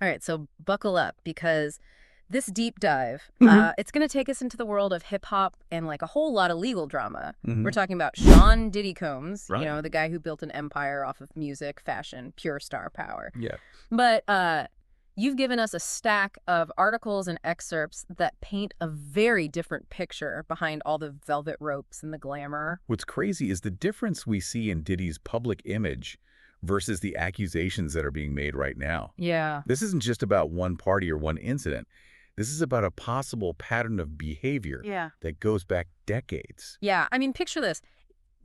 All right, so buckle up because this deep dive, Hmm. it's going to take us into the world of hip hop and like a whole lot of legal drama. We're Hmm. talking about Sean Diddy Combs, Right. the guy who built an empire off of music, fashion, pure star power. Yeah. But you've given us a stack of articles and excerpts that paint a very different picture behind all the velvet ropes and the glamour. What's crazy is the difference we see in Diddy's public image versus the accusations that are being made right now. Yeah. This isn't just about one party or one incident. This is about a possible pattern of behavior Yeah. that goes back decades. Yeah, I mean, picture this.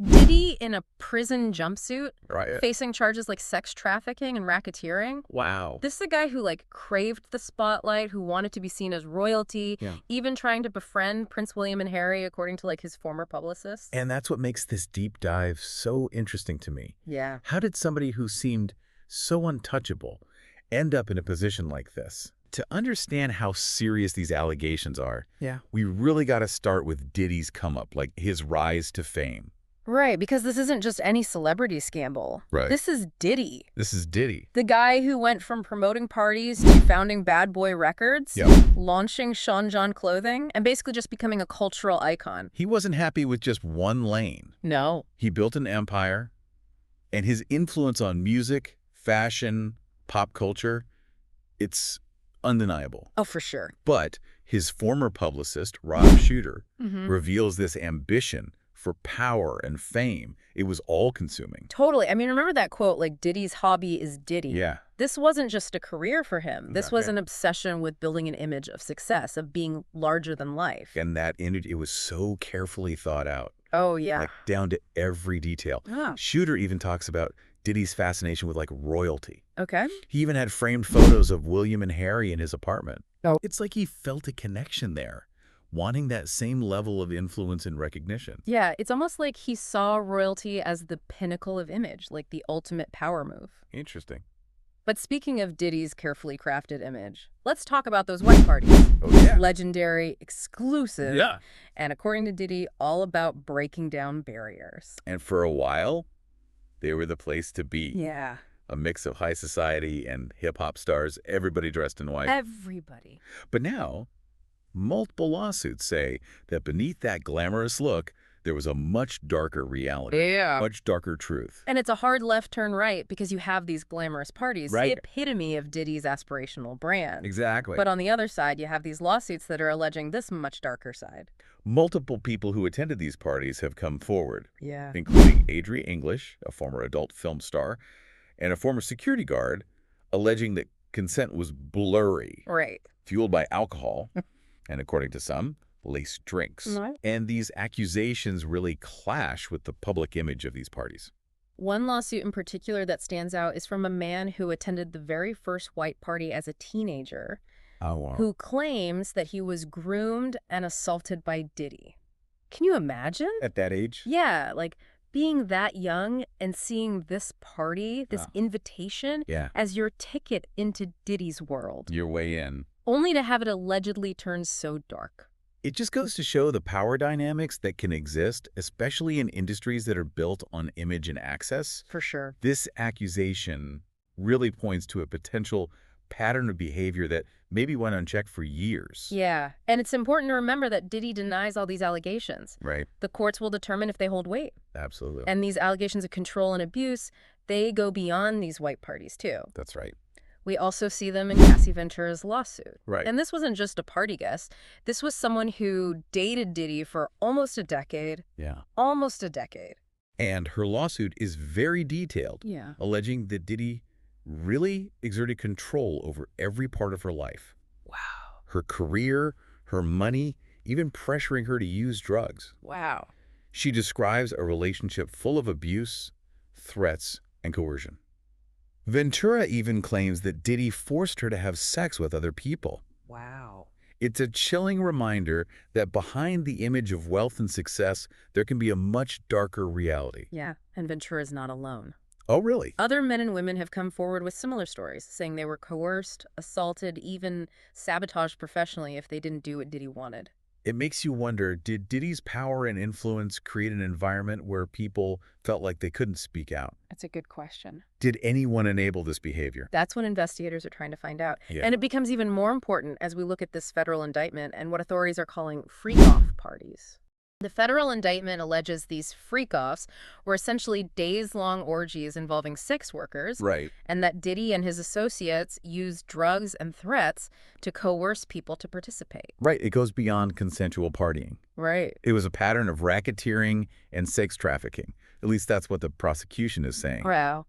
Diddy in a prison jumpsuit, Right. facing charges like sex trafficking and racketeering. Wow. This is a guy who like craved the spotlight, who wanted to be seen as royalty, Yeah. even trying to befriend Prince William and Harry, according to like his former publicists. And that's what makes this deep dive so interesting to me. Yeah. How did somebody who seemed so untouchable end up in a position like this? To understand how serious these allegations are, we really got to start with Diddy's come-up, like his rise to fame. Right, because this isn't just any celebrity scandal. Right. This is Diddy. This is Diddy. The guy who went from promoting parties to founding Bad Boy Records, Yep. launching Sean John clothing, and basically just becoming a cultural icon. He wasn't happy with just one lane. No. He built an empire, and his influence on music, fashion, pop culture, it's undeniable. Oh, for sure. But his former publicist, Rob Shooter, Mm-hmm. reveals this ambition for power and fame. It was all-consuming. Totally. I mean, remember that quote, like, Diddy's hobby is Diddy. Yeah. This wasn't just a career for him. This was Yeah. an obsession with building an image of success, of being larger than life. And that image, it was so carefully thought out, Oh, yeah. like down to every detail. Ah, Shooter even talks about Diddy's fascination with like royalty. okay. He even had framed photos of William and Harry in his apartment. Oh. It's like he felt a connection there, wanting that same level of influence and recognition. Yeah, it's almost like he saw royalty as the pinnacle of image, like the ultimate power move. Interesting. But speaking of Diddy's carefully crafted image, let's talk about those white parties. Oh, yeah. Legendary, exclusive, Yeah. and according to Diddy, all about breaking down barriers. And for a while, they were the place to be. Yeah. A mix of high society and hip-hop stars, everybody dressed in white. Everybody. But now, multiple lawsuits say that beneath that glamorous look, there was a much darker reality, Yeah. much darker truth. And it's a hard left turn right because you have these glamorous parties, Right. the epitome of Diddy's aspirational brand. Exactly. But on the other side, you have these lawsuits that are alleging this much darker side. Multiple people who attended these parties have come forward, Yeah. including Adria English, a former adult film star, and a former security guard, alleging that consent was blurry, Right. fueled by alcohol, and according to some, laced drinks. Right. And these accusations really clash with the public image of these parties. One lawsuit in particular that stands out is from a man who attended the very first white party as a teenager, Oh, wow. who claims that he was groomed and assaulted by Diddy. Can you imagine? At that age? Yeah, like being that young and seeing this party, this Ah. invitation, Yeah. as your ticket into Diddy's world, Your way in. only to have it allegedly turn so dark. It just goes to show the power dynamics that can exist, especially in industries that are built on image and access. For sure. This accusation really points to a potential pattern of behavior that maybe went unchecked for years. Yeah, and it's important to remember that Diddy denies all these allegations. Right. The courts will determine if they hold weight. Absolutely. And these allegations of control and abuse, they go beyond these white parties, too. That's right. We also see them in Cassie Ventura's lawsuit. Right. And this wasn't just a party guest. This was someone who dated Diddy for almost a decade. Yeah. Almost a decade. And her lawsuit is very detailed, Yeah. alleging that Diddy really exerted control over every part of her life. Wow. Her career, her money, even pressuring her to use drugs. Wow. She describes a relationship full of abuse, threats, and coercion. Ventura even claims that Diddy forced her to have sex with other people. Wow. It's a chilling reminder that behind the image of wealth and success, there can be a much darker reality. Yeah, and Ventura's not alone. Oh, really? Other men and women have come forward with similar stories, saying they were coerced, assaulted, even sabotaged professionally if they didn't do what Diddy wanted. It makes you wonder, did Diddy's power and influence create an environment where people felt like they couldn't speak out? That's a good question. Did anyone enable this behavior? That's what investigators are trying to find out. Yeah. And it becomes even more important as we look at this federal indictment and what authorities are calling freak-off parties. The federal indictment alleges these freak-offs were essentially days-long orgies involving sex workers, Right. and that Diddy and his associates used drugs and threats to coerce people to participate. Right. It goes beyond consensual partying. Right. It was a pattern of racketeering and sex trafficking. At least that's what the prosecution is saying. Wow.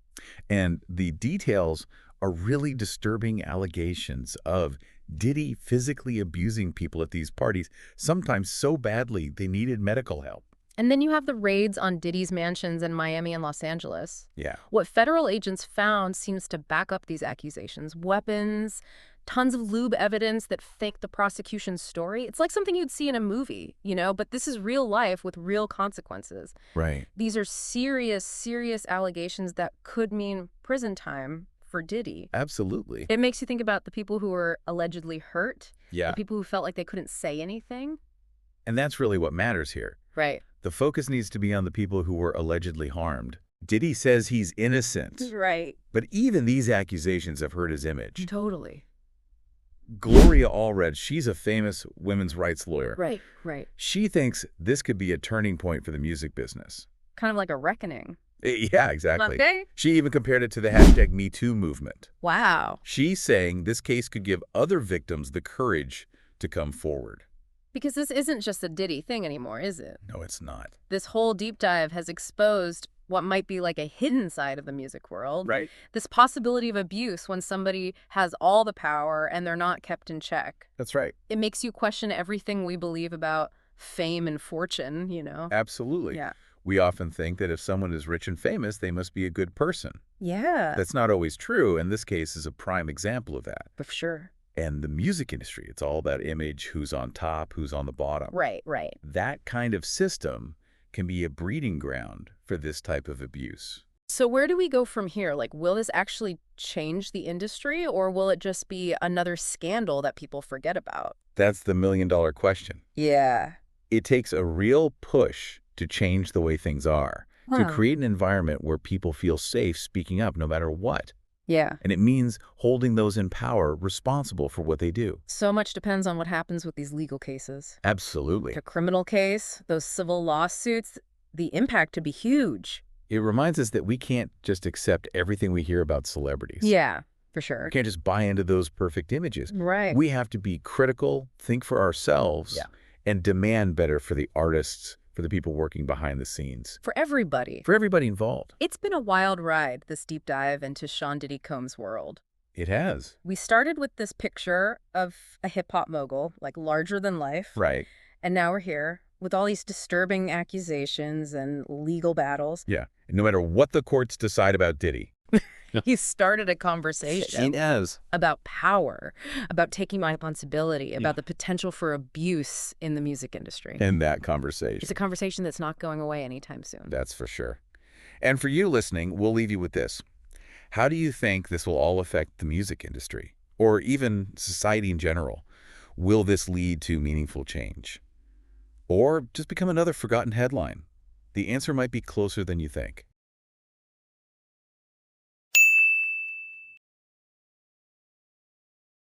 And the details are really disturbing allegations of Diddy physically abusing people at these parties, sometimes so badly they needed medical help. And then you have the raids on Diddy's mansions in Miami and Los Angeles. Yeah. What federal agents found seems to back up these accusations. Weapons, tons of lube evidence that fake the prosecution's story. It's like something you'd see in a movie, but this is real life with real consequences. Right. These are serious, serious allegations that could mean prison time for Diddy. Absolutely. It makes you think about the people who were allegedly hurt, Yeah. the people who felt like they couldn't say anything. And that's really what matters here. Right. The focus needs to be on the people who were allegedly harmed. Diddy says he's innocent. Right. But even these accusations have hurt his image. Totally. Gloria Allred, she's a famous women's rights lawyer. Right, right. She thinks this could be a turning point for the music business. Kind of like a reckoning. Yeah, exactly. Okay. She even compared it to the hashtag #MeToo movement. Wow. She's saying this case could give other victims the courage to come forward. Because this isn't just a Diddy thing anymore, is it? No, it's not. This whole deep dive has exposed what might be like a hidden side of the music world. Right. This possibility of abuse when somebody has all the power and they're not kept in check. That's right. It makes you question everything we believe about fame and fortune, Absolutely. Yeah. We often think that if someone is rich and famous, they must be a good person. Yeah. That's not always true, and this case is a prime example of that. For sure. And the music industry, it's all about image, who's on top, who's on the bottom. Right, right. That kind of system can be a breeding ground for this type of abuse. So where do we go from here? Like, will this actually change the industry, or will it just be another scandal that people forget about? That's the million-dollar question. Yeah. It takes a real push to change the way things are, to create an environment where people feel safe speaking up no matter what. Yeah. And it means holding those in power responsible for what they do. So much depends on what happens with these legal cases. Absolutely. Like a criminal case, those civil lawsuits, the impact could be huge. It reminds us that we can't just accept everything we hear about celebrities. Yeah, for We sure. can't just buy into those perfect images. Right. We have to be critical, think for ourselves, Yeah. and demand better for the artists, for the people working behind the scenes, For everybody. for everybody involved. It's been a wild ride, this deep dive into Sean Diddy Combs' world. It has. We started with this picture of a hip-hop mogul, like larger than life. Right. And now we're here with all these disturbing accusations and legal battles. Yeah. And no matter what the courts decide about Diddy. He started a conversation has. about power, about taking responsibility, about the potential for abuse in the music industry. In that conversation. It's a conversation that's not going away anytime soon. That's for sure. And for you listening, we'll leave you with this. How do you think this will all affect the music industry, or even society in general? Will this lead to meaningful change? Or just become another forgotten headline? The answer might be closer than you think.